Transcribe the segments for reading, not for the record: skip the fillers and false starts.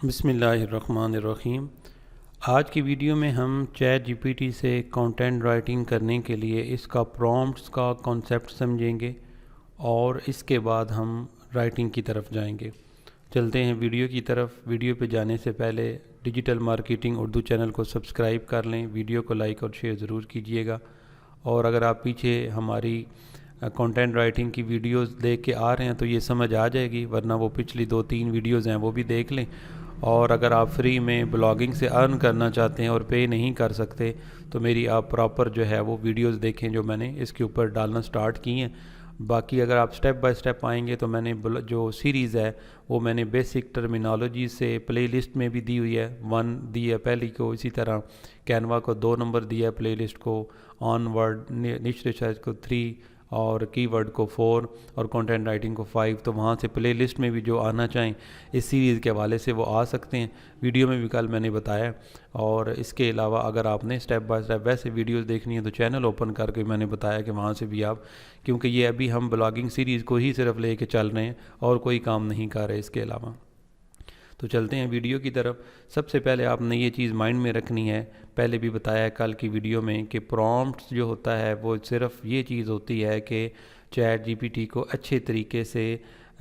बिस्मिल्लाहिर्रहमानिर्रहीम। आज की वीडियो में हम चैट जीपीटी से कंटेंट राइटिंग करने के लिए इसका प्रॉम्प्ट्स का कॉन्सेप्ट समझेंगे और इसके बाद हम राइटिंग की तरफ जाएंगे। चलते हैं वीडियो की तरफ। वीडियो पे जाने से पहले डिजिटल मार्केटिंग उर्दू चैनल को सब्सक्राइब कर लें, वीडियो को लाइक और शेयर ज़रूर कीजिएगा। और अगर आप पीछे हमारी कंटेंट राइटिंग की वीडियोस देख के आ रहे हैं तो ये समझ आ जाएगी, वरना वो पिछली 2-3 वीडियोस हैं वो भी देख लें। और अगर आप फ्री में ब्लॉगिंग से अर्न करना चाहते हैं और पे नहीं कर सकते तो मेरी आप प्रॉपर जो है वो वीडियोस देखें जो मैंने इसके ऊपर डालना स्टार्ट की हैं। बाकी अगर आप स्टेप बाय स्टेप आएंगे तो मैंने जो सीरीज़ है वो मैंने बेसिक टर्मिनोलॉजी से प्लेलिस्ट में भी दी हुई है। 1 दी है पहली को, इसी तरह कैनवा को 2 नंबर दिया है प्लेलिस्ट को, ऑन वर्ड निश रिसर्च को 3 और कीवर्ड को 4 और कंटेंट राइटिंग को 5। तो वहाँ से प्लेलिस्ट में भी जो आना चाहें इस सीरीज़ के हवाले से वो आ सकते हैं। वीडियो में भी कल मैंने बताया। और इसके अलावा अगर आपने स्टेप बाय स्टेप वैसे वीडियोस देखनी है तो चैनल ओपन करके मैंने बताया कि वहाँ से भी आप, क्योंकि ये अभी हम ब्लॉगिंग सीरीज़ को ही सिर्फ लेके चल रहे हैं और कोई काम नहीं कर रहे इसके अलावा। तो चलते हैं वीडियो की तरफ। सबसे पहले आपने ये चीज़ माइंड में रखनी है, पहले भी बताया कल की वीडियो में, कि प्रॉम्प्ट्स जो होता है वो सिर्फ ये चीज़ होती है कि चैट जीपीटी को अच्छे तरीके से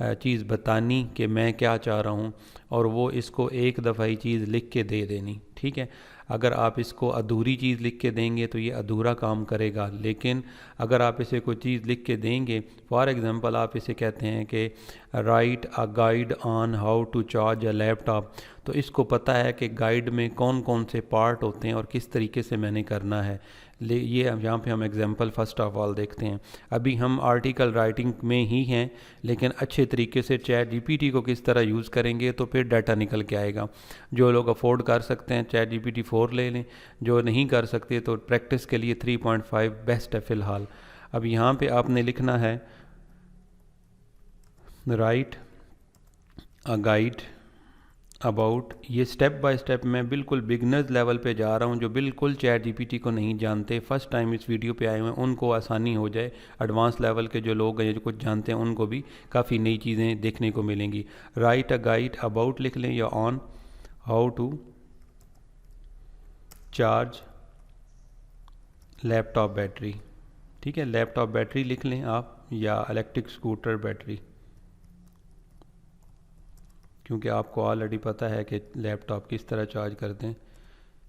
चीज़ बतानी कि मैं क्या चाह रहा हूँ और वो इसको एक दफ़ा ही चीज़ लिख के दे देनी। ठीक है, अगर आप इसको अधूरी चीज़ लिख के देंगे तो ये अधूरा काम करेगा। लेकिन अगर आप इसे कोई चीज़ लिख के देंगे, फॉर एग्ज़ाम्पल आप इसे कहते हैं कि write a guide on how to charge a laptop, तो इसको पता है कि गाइड में कौन कौन से पार्ट होते हैं और किस तरीके से मैंने करना है। ये यहाँ पे हम एग्जांपल फर्स्ट ऑफ ऑल देखते हैं। अभी हम आर्टिकल राइटिंग में ही हैं, लेकिन अच्छे तरीके से चैट जीपीटी को किस तरह यूज़ करेंगे तो फिर डाटा निकल के आएगा। जो लोग अफोर्ड कर सकते हैं चैट जीपीटी 4 ले लें, जो नहीं कर सकते तो प्रैक्टिस के लिए 3.5 बेस्ट है फ़िलहाल। अब यहाँ पे आपने लिखना है राइट अ गाइड अबाउट, ये स्टेप बाय स्टेप मैं बिल्कुल बिगनर्स लेवल पे जा रहा हूँ, जो बिल्कुल चैट जीपीटी को नहीं जानते, फर्स्ट टाइम इस वीडियो पे आए हुए हैं, उनको आसानी हो जाए। एडवांस लेवल के जो लोग हैं जो कुछ जानते हैं उनको भी काफ़ी नई चीज़ें देखने को मिलेंगी। राइट अ गाइड अबाउट लिख लें या on how to charge laptop battery. ठीक है, लैपटॉप बैटरी लिख लें आप, या इलेक्ट्रिक स्कूटर बैटरी, क्योंकि आपको ऑलरेडी पता है कि लैपटॉप किस तरह चार्ज करते हैं,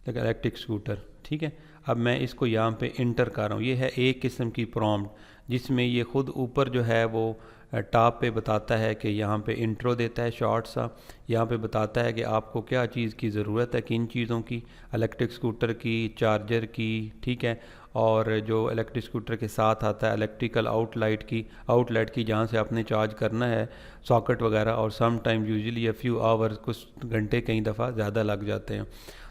लेकिन इलेक्ट्रिक स्कूटर। ठीक है, अब मैं इसको यहाँ पे इंटर कर रहा हूँ। ये है एक किस्म की प्रॉम्प्ट जिसमें ये ख़ुद ऊपर जो है वो टॉप पे बताता है कि यहाँ पे इंट्रो देता है शॉर्ट सा, यहाँ पे बताता है कि आपको क्या चीज़ की ज़रूरत है, किन चीज़ों की, इलेक्ट्रिक स्कूटर की, चार्जर की। ठीक है, और जो इलेक्ट्रिक स्कूटर के साथ आता है इलेक्ट्रिकल आउटलेट की जहाँ से आपने चार्ज करना है, सॉकेट वगैरह। और some time usually few hours, कुछ घंटे कई दफ़ा ज़्यादा लग जाते हैं।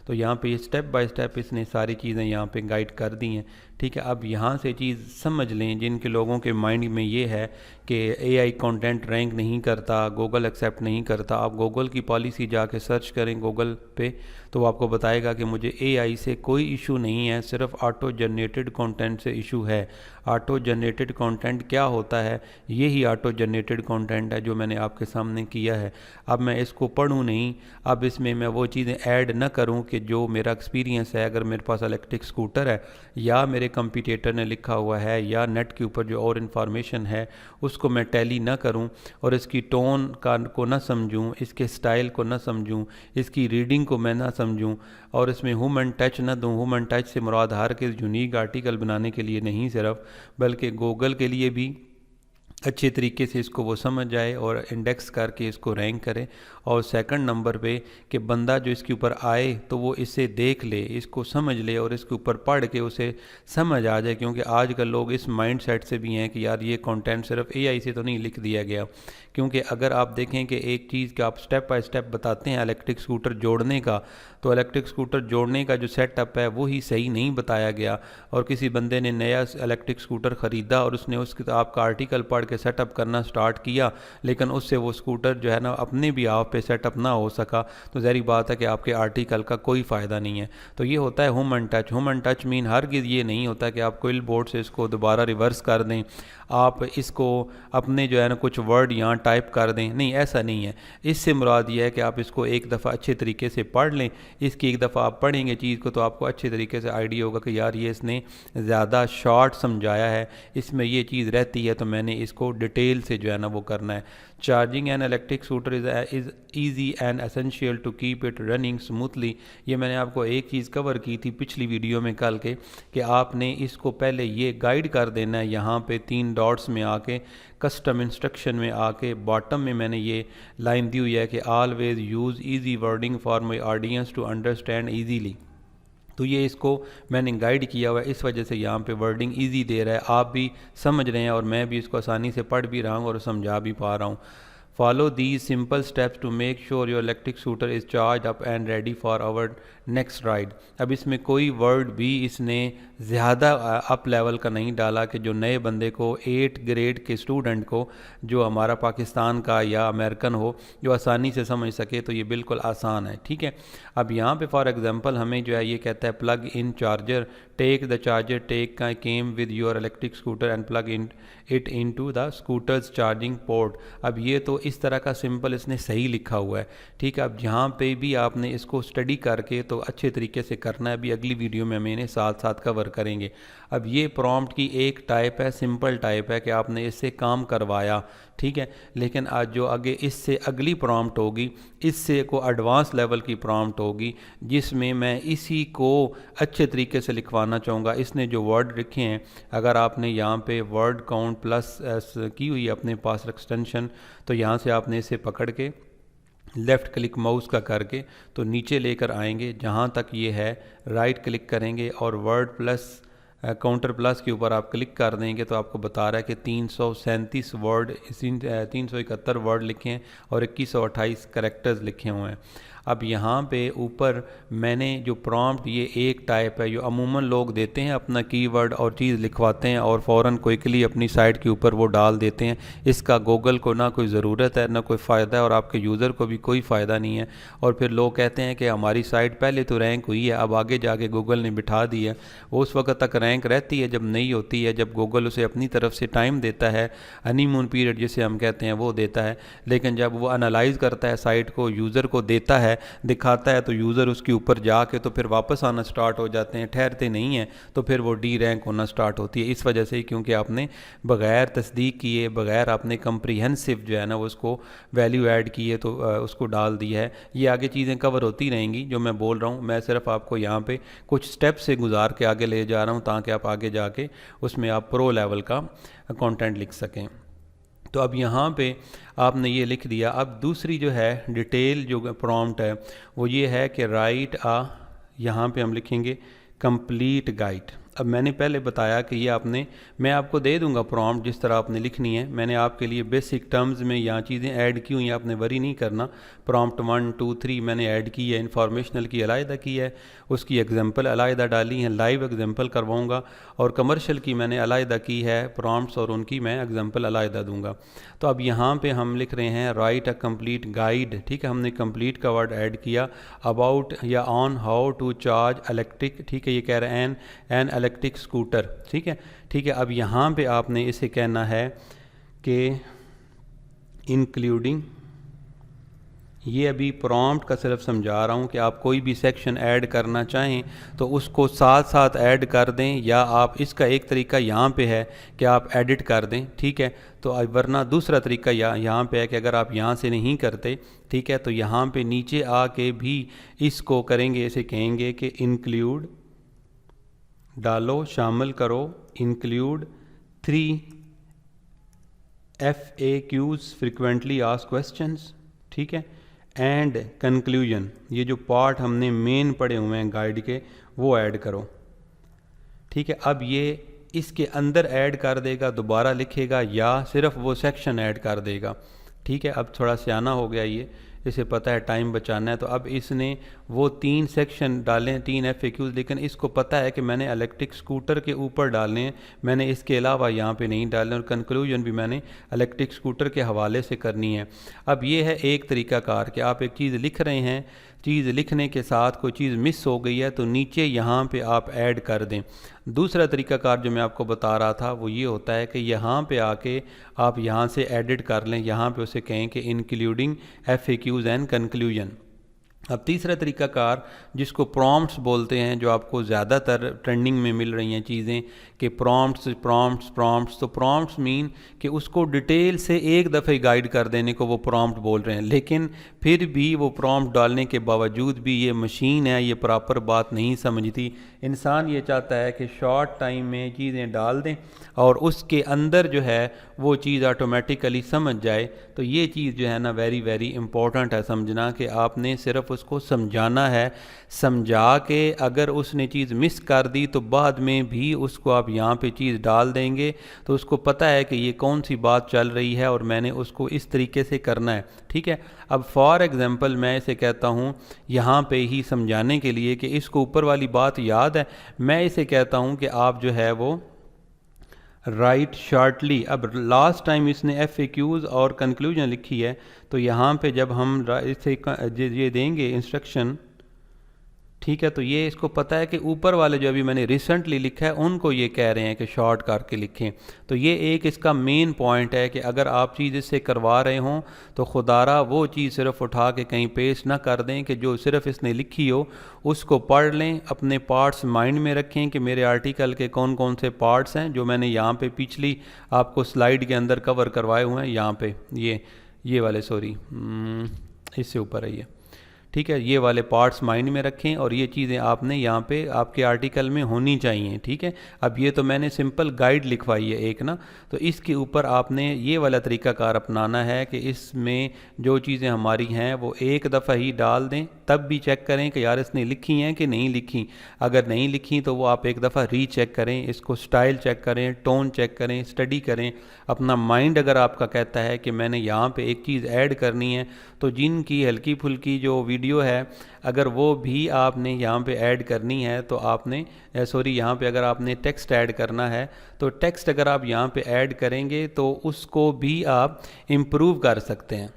तो यहाँ पे स्टेप बाय स्टेप इसने सारी चीज़ें यहाँ पे गाइड कर दी हैं। ठीक है, अब यहाँ से चीज़ समझ लें, जिनके लोगों के माइंड में ये है कि एआई कंटेंट रैंक नहीं करता, गूगल एक्सेप्ट नहीं करता, आप गूगल की पॉलिसी जाके सर्च करें गूगल पे तो वो आपको बताएगा कि मुझे एआई से कोई इशू नहीं है, सिर्फ ऑटो जनरेटेड कंटेंट से इशू है। ऑटो जनरेटेड कंटेंट क्या होता है? यही ऑटो जनरेटेड कंटेंट है जो मैंने आपके सामने किया है। अब मैं इसको पढ़ूँ नहीं, अब इसमें मैं वो चीज़ें ऐड ना करूँ कि जो मेरा एक्सपीरियंस है, अगर मेरे पास इलेक्ट्रिक स्कूटर है या मेरे कंप्यूटर ने लिखा हुआ है या नेट के ऊपर जो और इन्फॉर्मेशन है उसको मैं टैली ना करूं और इसकी टोन को ना समझूं, इसके स्टाइल को ना समझूं, इसकी रीडिंग को मैं ना समझूं और इसमें ह्यूमन टच ना दूं। ह्यूमन टच से मुराद हर के यूनिक आर्टिकल बनाने के लिए नहीं सिर्फ, बल्कि गूगल के लिए भी अच्छे तरीके से इसको वो समझ जाए और इंडेक्स करके इसको रैंक करे। और सेकंड नंबर पे कि बंदा जो इसके ऊपर आए तो वो इसे देख ले, इसको समझ ले और इसके ऊपर पढ़ के उसे समझ आ जाए। क्योंकि आजकल लोग इस माइंड सेट से भी हैं कि यार ये कंटेंट सिर्फ एआई से तो नहीं लिख दिया गया। क्योंकि अगर आप देखें कि एक चीज़ का आप स्टेप बाय स्टेप बताते हैं इलेक्ट्रिक स्कूटर जोड़ने का, तो इलेक्ट्रिक स्कूटर जोड़ने का जो सेटअप है वो ही सही नहीं बताया गया। और किसी बंदे ने नया इलेक्ट्रिक स्कूटर ख़रीदा और उसने आपका आर्टिकल पढ़ के के सेटअप करना स्टार्ट किया, लेकिन उससे वो स्कूटर जो है ना अपने भी आप पे सेटअप ना हो सका, तो ज़ाहिर बात है कि आपके आर्टिकल का कोई फ़ायदा नहीं है। तो ये होता है human touch. Human touch mean हरगिज़ ये नहीं होता कि आप क्विल बोर्ड से इसको दोबारा रिवर्स कर दें, आप इसको अपने जो है ना कुछ वर्ड यहाँ टाइप कर दें, नहीं, ऐसा नहीं है। इससे मुराद ये है कि आप इसको एक दफ़ा अच्छे तरीके से पढ़ लें। इसकी एक दफ़ा आप पढ़ेंगे चीज़ को तो आपको अच्छे तरीके से आइडिया होगा कि यार ये इसने ज़्यादा शॉर्ट समझाया है, इसमें ये चीज़ रहती है, तो मैंने इसको डिटेल से जो है ना वो करना है। Charging an electric scooter is easy and essential to keep it running smoothly. ये मैंने आपको एक चीज़ कवर की थी पिछली वीडियो में कल के, कि आपने इसको पहले ये गाइड कर देना है, यहाँ पे 3 डॉट्स में आके कस्टम इंस्ट्रक्शन में आके बॉटम में मैंने ये लाइन दी हुई है कि always use easy wording for my audience to understand easily. तो ये इसको मैंने गाइड किया हुआ है, इस वजह से यहाँ पे वर्डिंग इजी दे रहा है, आप भी समझ रहे हैं और मैं भी इसको आसानी से पढ़ भी रहा हूँ और समझा भी पा रहा हूँ। Follow these simple steps to make sure your electric scooter is charge up and ready for our next ride. अब इसमें कोई वर्ड भी इसने ज़्यादा अप लेवल का नहीं डाला कि जो नए बंदे को 8 ग्रेड के स्टूडेंट को, जो हमारा पाकिस्तान का या अमेरिकन हो, जो आसानी से समझ सके, तो ये बिल्कुल आसान है। ठीक है, अब यहाँ पे फॉर एग्जांपल हमें जो है ये कहता है plug in charger, take the charger take का came with your electric scooter and plug in it into the scooters charging port. अब ये तो इस तरह का सिंपल इसने सही लिखा हुआ है। ठीक है, अब जहाँ पे भी आपने इसको स्टडी करके तो अच्छे तरीके से करना है। अभी अगली वीडियो में हम इन्हें साथ साथ कवर करेंगे। अब ये प्रॉम्प्ट की एक टाइप है, सिंपल टाइप है कि आपने इससे काम करवाया, ठीक है, लेकिन आज जो आगे इससे अगली प्रॉम्प्ट होगी, इससे को एडवांस लेवल की प्रॉम्प्ट होगी, जिसमें मैं इसी को अच्छे तरीके से लिखवाना चाहूँगा। इसने जो वर्ड लिखे हैं, अगर आपने यहाँ पे वर्ड काउंट प्लस की हुई है अपने पास एक्सटेंशन, तो यहाँ से आपने इसे पकड़ के लेफ़्ट क्लिक माउस का करके तो नीचे लेकर आएंगे, जहाँ तक ये है राइट क्लिक करेंगे और वर्ड प्लस काउंटर प्लस के ऊपर आप क्लिक कर देंगे तो आपको बता रहा है कि 337 वर्ड, 371 वर्ड लिखे हैं और 2128 कैरेक्टर्स लिखे हुए हैं। अब यहाँ पे ऊपर मैंने जो प्रॉम्प्ट, ये एक टाइप है जो अमूमन लोग देते हैं, अपना कीवर्ड और चीज़ लिखवाते हैं और फ़ौरन क्विकली अपनी साइट के ऊपर वो डाल देते हैं। इसका गूगल को ना कोई ज़रूरत है ना कोई फ़ायदा है और आपके यूज़र को भी कोई फ़ायदा नहीं है। और फिर लोग कहते हैं कि हमारी साइट पहले तो रैंक हुई है, अब आगे जाके गूगल ने बिठा दी है। वो उस वक्त तक रैंक रहती है जब नहीं होती है, जब गूगल उसे अपनी तरफ से टाइम देता है, हनीमून पीरियड जिसे हम कहते हैं वो देता है। लेकिन जब वो एनालाइज़ करता है साइट को, यूज़र को देता है, दिखाता है, तो यूज़र उसके ऊपर जाके तो फिर वापस आना स्टार्ट हो जाते हैं, ठहरते नहीं हैं, तो फिर वो डी रैंक होना स्टार्ट होती है। इस वजह से क्योंकि आपने बग़ैर तस्दीक किए, बग़ैर आपने कम्प्रीहेंसिव जो है ना वो उसको वैल्यू ऐड किए तो उसको डाल दिया है। ये आगे चीज़ें कवर होती रहेंगी जो मैं बोल रहा हूँ, मैं सिर्फ आपको यहाँ पे कुछ स्टेप से गुजार के आगे ले जा रहा हूँ ताकि आप आगे जाके उसमें आप प्रो लेवल का कंटेंट लिख सकें। तो अब यहाँ पे आपने ये लिख दिया। अब दूसरी जो है डिटेल जो प्रॉम्प्ट है वो ये है कि राइट यहाँ पे हम लिखेंगे कंप्लीट गाइड। अब मैंने पहले बताया कि ये आपने, मैं आपको दे दूंगा प्रॉम्प्ट जिस तरह आपने लिखनी है, मैंने आपके लिए बेसिक टर्म्स में यहाँ चीज़ें ऐड की हुई हैं, आपने वरी नहीं करना। प्रॉम्प्ट 1 2 3 मैंने ऐड की है, इंफॉर्मेशनल की अलहदा की है, उसकी एग्जांपल अलहदा डाली है, लाइव एग्जांपल करवाऊंगा, और कमर्शियल की मैंने अलहदा की है प्रॉम्प्ट्स और उनकी मैं एग्जांपल अलहदा दूंगा। तो अब यहाँ पे हम लिख रहे हैं राइट अ कंप्लीट गाइड, ठीक है, हमने कंप्लीट का वर्ड ऐड किया। अबाउट या on how to charge electric, ठीक है, ये कह रहे हैं एन इलेक्ट्रिक स्कूटर, ठीक है, ठीक है। अब यहाँ पे आपने इसे कहना है कि इंक्लूडिंग, ये अभी प्रॉम्प्ट का सिर्फ समझा रहा हूँ कि आप कोई भी सेक्शन ऐड करना चाहें तो उसको साथ साथ ऐड कर दें, या आप इसका एक तरीका यहाँ पे है कि आप एडिट कर दें, ठीक है। तो वरना दूसरा तरीका यहाँ पे है कि अगर आप यहाँ से नहीं करते, ठीक है, तो यहाँ पे नीचे आके भी इसको करेंगे, इसे कहेंगे कि इंक्लूड डालो, शामिल करो, include 3 FAQs frequently asked questions, ठीक है, एंड कंक्लूजन, ये जो पार्ट हमने मेन पढ़े हुए हैं गाइड के वो ऐड करो, ठीक है। अब ये इसके अंदर ऐड कर देगा, दोबारा लिखेगा, या सिर्फ वो सेक्शन ऐड कर देगा, ठीक है। अब थोड़ा सियाना हो गया ये, इसे पता है टाइम बचाना है, तो अब इसने वो 3 सेक्शन डालें, 3 FAQs, लेकिन इसको पता है कि मैंने इलेक्ट्रिक स्कूटर के ऊपर डालने हैं, मैंने इसके अलावा यहाँ पे नहीं डालने, और कंक्लूजन भी मैंने इलेक्ट्रिक स्कूटर के हवाले से करनी है। अब ये है एक तरीक़ाकार कि आप एक चीज़ लिख रहे हैं, चीज़ लिखने के साथ कोई चीज़ मिस हो गई है तो नीचे यहाँ पे आप ऐड कर दें। दूसरा तरीक़ाकार जो मैं आपको बता रहा था वो ये होता है कि यहाँ पे आके आप यहाँ से एडिट कर लें, यहाँ पे उसे कहें कि इंक्लूडिंग FAQs एंड कंक्लूजन। अब तीसरा तरीक़ाकार जिसको प्रॉम्प्ट्स बोलते हैं, जो आपको ज़्यादातर ट्रेंडिंग में मिल रही हैं चीज़ें कि प्रॉम्प्ट्स, तो प्रॉम्प्ट्स मीन कि उसको डिटेल से एक दफ़े गाइड कर देने को वो प्रॉम्प्ट बोल रहे हैं, लेकिन फिर भी वो प्रॉम्प्ट डालने के बावजूद भी ये मशीन है, ये प्रॉपर बात नहीं समझती। इंसान ये चाहता है कि शॉर्ट टाइम में चीज़ें डाल दें और उसके अंदर जो है वो चीज़ ऑटोमेटिकली समझ जाए। तो ये चीज़ जो है ना वेरी वेरी इंपॉर्टेंट है समझना, कि आपने सिर्फ उसको समझाना है, समझा के अगर उसने चीज़ मिस कर दी तो बाद में भी उसको आप यहाँ पे चीज़ डाल देंगे तो उसको पता है कि ये कौन सी बात चल रही है और मैंने उसको इस तरीके से करना है। ठीक है, अब फॉर एग्ज़ाम्पल मैं इसे कहता हूँ यहाँ पे ही समझाने के लिए कि इसको ऊपर वाली बात याद है, मैं इसे कहता हूँ कि आप जो है वो राइट शॉर्टली। अब लास्ट टाइम इसने FAQs और कंक्लूजन लिखी है, तो यहाँ पे जब हम इसे ये देंगे इंस्ट्रक्शन, ठीक है, तो ये इसको पता है कि ऊपर वाले जो अभी मैंने रिसेंटली लिखा है उनको ये कह रहे हैं कि शॉर्ट करके लिखें। तो ये एक इसका मेन पॉइंट है कि अगर आप चीज़ इससे करवा रहे हों तो खुदारा वो चीज़ सिर्फ उठा के कहीं पेस्ट ना कर दें कि जो सिर्फ इसने लिखी हो उसको पढ़ लें, अपने पार्ट्स माइंड में रखें कि मेरे आर्टिकल के कौन कौन से पार्ट्स हैं जो मैंने यहाँ पे पिछली आपको स्लाइड के अंदर कवर करवाए हुए हैं। यहाँ पे ये वाले सॉरी इससे ऊपर है ये, ठीक है, ये वाले पार्ट्स माइंड में रखें और ये चीज़ें आपने यहाँ पे आपके आर्टिकल में होनी चाहिए। ठीक है, अब ये तो मैंने सिंपल गाइड लिखवाई है एक ना, तो इसके ऊपर आपने ये वाला तरीक़ाकार अपनाना है कि इसमें जो चीज़ें हमारी हैं वो एक दफ़ा ही डाल दें, तब भी चेक करें कि यार इसने लिखी हैं कि नहीं लिखी। अगर नहीं लिखी तो वो आप एक दफ़ा रीचेक करें, इसको स्टाइल चेक करें, टोन चेक करें, स्टडी करें। अपना माइंड अगर आपका कहता है कि मैंने यहाँ पे एक चीज़ ऐड करनी है, तो जिनकी हल्की फुल्की जो वीडियो है अगर वो भी आपने यहाँ पे ऐड करनी है तो आपने यहाँ पे अगर आपने टेक्स्ट ऐड करना है तो टेक्स्ट अगर आप यहाँ पे ऐड करेंगे तो उसको भी आप इम्प्रूव कर सकते हैं।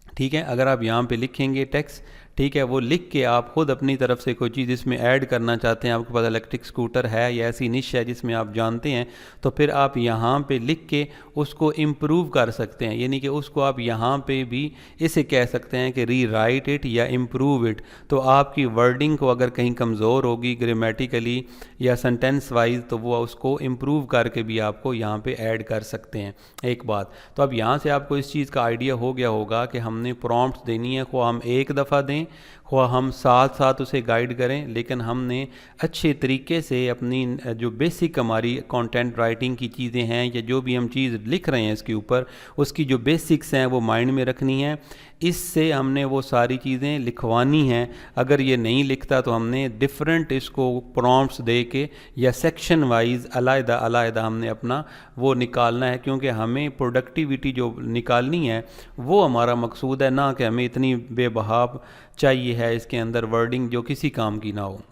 ठीक है, अगर आप यहाँ पे लिखेंगे टेक्स्ट, ठीक है, वो लिख के आप खुद अपनी तरफ से कोई चीज़ इसमें ऐड करना चाहते हैं, आपके पास इलेक्ट्रिक स्कूटर है या ऐसी निश है जिसमें आप जानते हैं, तो फिर आप यहाँ पे लिख के उसको इम्प्रूव कर सकते हैं। यानी कि उसको आप यहाँ पे भी इसे कह सकते हैं कि री राइट इट या इम्प्रूव इट। तो आपकी वर्डिंग को अगर कहीं कमज़ोर होगी ग्रामेटिकली या सेंटेंस वाइज तो वो उसको इम्प्रूव करके भी आपको यहाँ पे ऐड कर सकते हैं। एक बात तो अब यहाँ से आपको इस चीज़ का आइडिया हो गया होगा कि हमने प्रॉम्प्ट्स देनी है, को हम एक दफ़ा दें ख्वाह हम साथ साथ उसे गाइड करें, लेकिन हमने अच्छे तरीके से अपनी जो बेसिक हमारी कंटेंट राइटिंग की चीज़ें हैं या जो भी हम चीज़ लिख रहे हैं इसके ऊपर उसकी जो बेसिक्स हैं वो माइंड में रखनी है। इससे हमने वो सारी चीज़ें लिखवानी हैं। अगर ये नहीं लिखता तो हमने डिफरेंट इसको प्रॉम्प्ट्स दे के या सेक्शन वाइज अलग अलग हमने अपना वो निकालना है, क्योंकि हमें प्रोडक्टिविटी जो निकालनी है वो हमारा मकसूद है, ना कि हमें इतनी बेबहाव चाहिए है इसके अंदर वर्डिंग जो किसी काम की ना हो।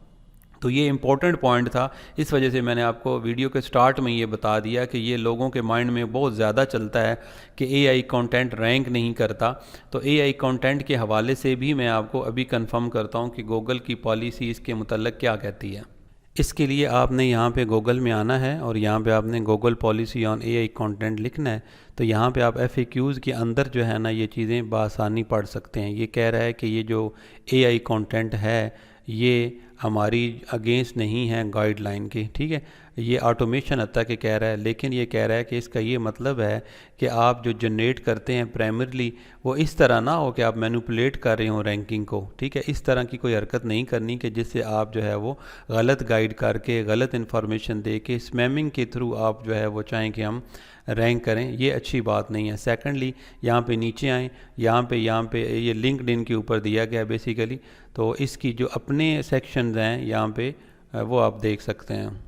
तो ये इम्पोर्टेंट पॉइंट था, इस वजह से मैंने आपको वीडियो के स्टार्ट में ये बता दिया कि ये लोगों के माइंड में बहुत ज़्यादा चलता है कि AI कंटेंट रैंक नहीं करता। तो AI कंटेंट के हवाले से भी मैं आपको अभी कंफर्म करता हूँ कि गूगल की पॉलिसी इसके मुतल्लिक़ क्या कहती है। इसके लिए आपने यहाँ पे गूगल में आना है और यहाँ पे आपने Google policy on AI content लिखना है। तो यहाँ पे आप FAQs के अंदर जो है ना ये चीज़ें बआसानी पढ़ सकते हैं। ये कह रहा है कि ये जो AI कंटेंट है ये हमारी अगेंस्ट नहीं है गाइडलाइन के, ठीक है, ये ऑटोमेशन हत्ता के कह रहा है, लेकिन ये कह रहा है कि इसका ये मतलब है कि आप जो जनरेट करते हैं प्राइमरली वो इस तरह ना हो कि आप मैनिपुलेट कर रहे हो रैंकिंग को। ठीक है, इस तरह की कोई हरकत नहीं करनी कि जिससे आप जो है वो गलत गाइड करके गलत इन्फॉर्मेशन दे के स्पैमिंग के थ्रू आप जो है वो चाहें कि हम रैंक करें, ये अच्छी बात नहीं है। सेकंडली यहाँ पे नीचे आएँ, यहाँ पे ये लिंक्डइन के ऊपर दिया गया है बेसिकली, तो इसकी जो अपने सेक्शंस हैं यहाँ पे वो आप देख सकते हैं।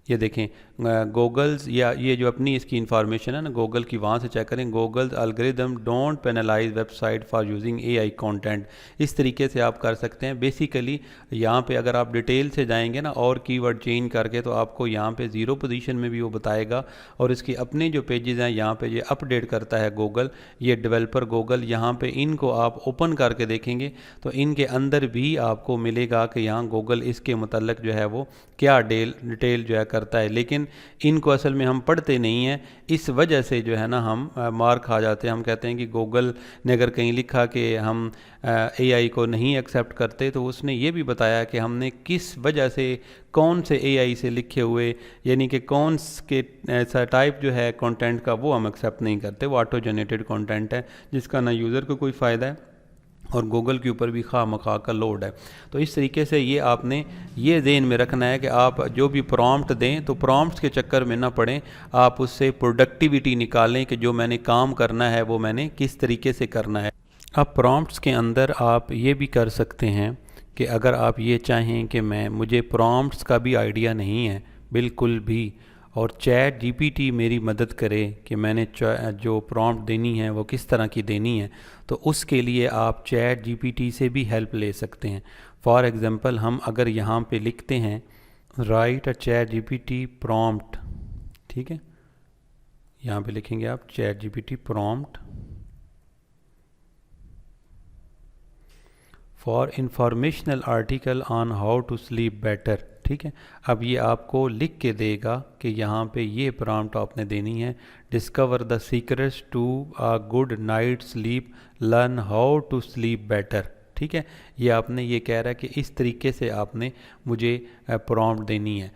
ये देखें गूगल्स या ये जो अपनी इसकी इंफॉर्मेशन है ना गूगल की, वहाँ से चेक करें। Google's algorithm don't penalize website for using AI content. इस तरीके से आप कर सकते हैं। बेसिकली यहाँ पे अगर आप डिटेल से जाएंगे ना और कीवर्ड चेंज करके, तो आपको यहाँ पे 0 पोजीशन में भी वो बताएगा। और इसके अपने जो पेजेस हैं यहाँ पे ये अपडेट करता है गूगल, ये डेवलपर गूगल। यहाँ पे इनको आप ओपन करके देखेंगे तो इनके अंदर भी आपको मिलेगा कि यहाँ गूगल इसके मतलब जो है वो क्या डिटेल जो है करता है। लेकिन इनको असल में हम पढ़ते नहीं हैं, इस वजह से जो है ना हम मार खा जाते हैं। हम कहते हैं कि गूगल ने अगर कहीं लिखा कि हम एआई को नहीं एक्सेप्ट करते, तो उसने ये भी बताया कि हमने किस वजह से कौन से एआई से लिखे हुए, यानी कि कौन के ऐसा टाइप जो है कंटेंट का वो हम एक्सेप्ट नहीं करते। वो ऑटो जनरेटेड कंटेंट है जिसका ना यूज़र को कोई फ़ायदा है और गूगल के ऊपर भी खामखा का लोड है। तो इस तरीके से ये आपने ये ज़हन में रखना है कि आप जो भी प्रॉम्प्ट दें तो प्रॉम्प्ट्स के चक्कर में ना पड़ें, आप उससे प्रोडक्टिविटी निकालें कि जो मैंने काम करना है वो मैंने किस तरीके से करना है। अब प्रॉम्प्ट्स के अंदर आप ये भी कर सकते हैं कि अगर आप ये चाहें कि मुझे प्रॉम्प्ट्स का भी आइडिया नहीं है बिल्कुल भी, और चैट जीपीटी मेरी मदद करे कि मैंने जो प्रॉम्प्ट देनी है वो किस तरह की देनी है, तो उसके लिए आप चैट जीपीटी से भी हेल्प ले सकते हैं। फॉर एग्ज़ाम्पल हम अगर यहाँ पे लिखते हैं write a ChatGPT prompt, ठीक है, यहाँ पे लिखेंगे आप ChatGPT prompt for informational article on how to sleep better, ठीक है। अब ये आपको लिख के देगा कि यहाँ पे ये प्रॉम्प्ट आपने देनी है, discover the secrets to a good night sleep, learn how to sleep better, ठीक है। ये आपने ये कह रहा है कि इस तरीके से आपने मुझे प्रॉम्प्ट देनी है।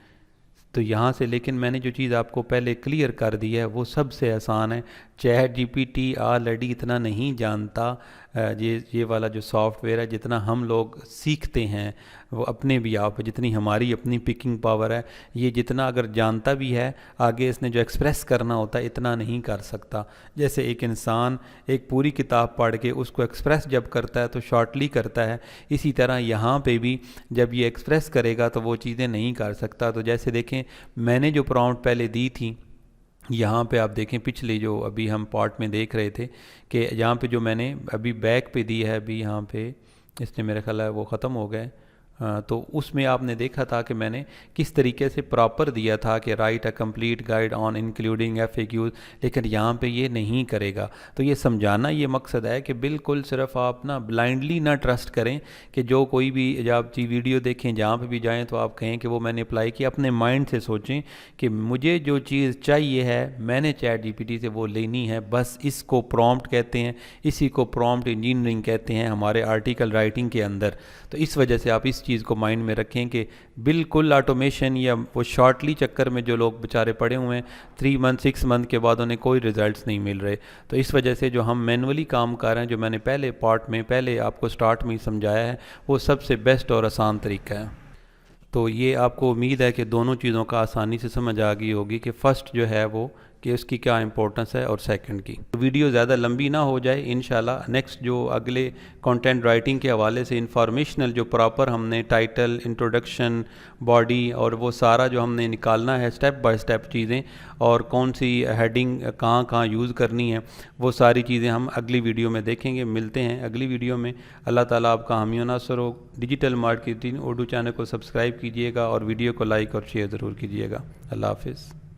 तो यहाँ से लेकिन मैंने जो चीज़ आपको पहले क्लियर कर दी है वो सबसे आसान है। चैट जीपीटी ऑलरेडी इतना नहीं जानता, ये वाला जो सॉफ्टवेयर है, जितना हम लोग सीखते हैं वो अपने भी आप, जितनी हमारी अपनी पिकिंग पावर है, ये जितना अगर जानता भी है आगे इसने जो एक्सप्रेस करना होता है इतना नहीं कर सकता। जैसे एक इंसान एक पूरी किताब पढ़ के उसको एक्सप्रेस जब करता है तो शॉर्टली करता है, इसी तरह यहाँ पे भी जब ये एक्सप्रेस करेगा तो वो चीज़ें नहीं कर सकता। तो जैसे देखें मैंने जो प्रॉम्प्ट पहले दी थी, यहाँ पे आप देखें पिछले जो अभी हम पार्ट में देख रहे थे कि यहाँ पे जो मैंने अभी बैक पे दी है, अभी यहाँ पे इसने मेरा ख्याल है वो ख़त्म हो गए, तो उसमें आपने देखा था कि मैंने किस तरीके से प्रॉपर दिया था कि write a complete guide on including FAQs, लेकिन यहाँ पे ये नहीं करेगा। तो ये समझाना ये मकसद है कि बिल्कुल सिर्फ आप ना ब्लाइंडली ना ट्रस्ट करें कि जो कोई भी जब आप वीडियो देखें जहाँ पे भी जाएं तो आप कहें कि वो मैंने अप्लाई किया। अपने माइंड से सोचें कि मुझे जो चीज़ चाहिए है मैंने चैट जीपीटी से वो लेनी है, बस इसको प्रॉम्प्ट कहते हैं, इसी को प्रॉम्प्ट इंजीनियरिंग कहते हैं हमारे आर्टिकल राइटिंग के अंदर। तो इस वजह से आप इस चीज़ को माइंड में रखें कि बिल्कुल ऑटोमेशन या वो शॉर्टली चक्कर में जो लोग बेचारे पड़े हुए हैं 3 मंथ 6 मंथ के बाद उन्हें कोई रिजल्ट्स नहीं मिल रहे। तो इस वजह से जो हम मैनुअली काम कर रहे हैं, जो मैंने पहले पार्ट में पहले आपको स्टार्ट में ही समझाया है, वो सबसे बेस्ट और आसान तरीका है। तो ये आपको उम्मीद है कि दोनों चीज़ों का आसानी से समझ आ गई होगी कि फ़र्स्ट जो है वो कि उसकी क्या इंपॉर्टेंस है और सेकंड की। तो वीडियो ज़्यादा लंबी ना हो जाए, इंशाल्लाह नेक्स्ट जो अगले कंटेंट राइटिंग के हवाले से इंफॉर्मेशनल जो प्रॉपर हमने टाइटल, इंट्रोडक्शन, बॉडी और वो सारा जो हमने निकालना है स्टेप बाय स्टेप चीज़ें, और कौन सी हेडिंग कहाँ कहाँ यूज़ करनी है, वो सारी चीज़ें हम अगली वीडियो में देखेंगे। मिलते हैं अगली वीडियो में। अल्लाह ताला आपका हामी नासर हो। डिजिटल मार्केटिंग उर्दू चैनल को सब्सक्राइब कीजिएगा और वीडियो को लाइक और शेयर ज़रूर कीजिएगा। अल्लाह हाफिज़।